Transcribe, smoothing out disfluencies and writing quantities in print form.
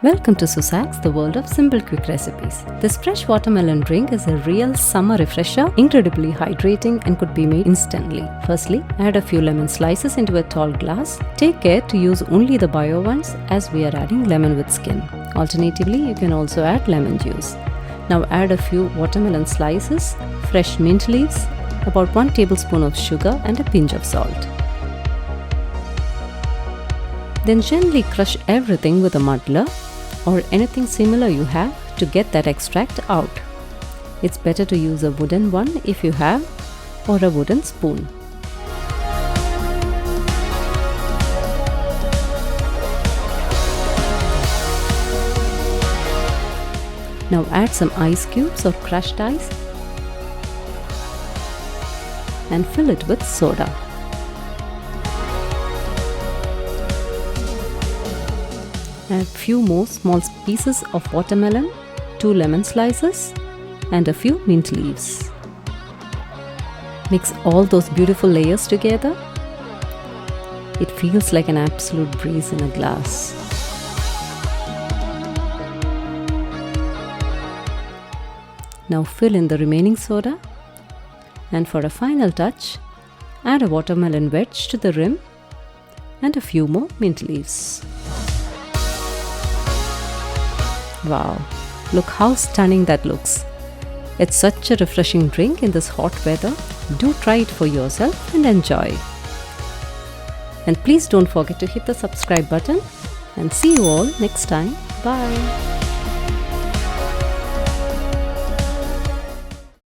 Welcome to Suzacs, the world of simple quick recipes. This fresh watermelon drink is a real summer refresher, incredibly hydrating and could be made instantly. Firstly, add a few lemon slices into a tall glass. Take care to use only the bio ones as we are adding lemon with skin. Alternatively, you can also add lemon juice. Now add a few watermelon slices, fresh mint leaves, about 1 tablespoon of sugar and a pinch of salt. Then gently crush everything with a muddler or anything similar you have to get that extract out. It's better to use a wooden one if you have, or a wooden spoon. Now add some ice cubes or crushed ice and fill it with soda. Add few more small pieces of watermelon, 2 lemon slices and a few mint leaves. Mix all those beautiful layers together. It feels like an absolute breeze in a glass. Now fill in the remaining soda and for a final touch, add a watermelon wedge to the rim and a few more mint leaves. Wow, look how stunning that looks. It's such a refreshing drink in this hot weather. Do try it for yourself and enjoy. And please don't forget to hit the subscribe button and see you all next time. Bye.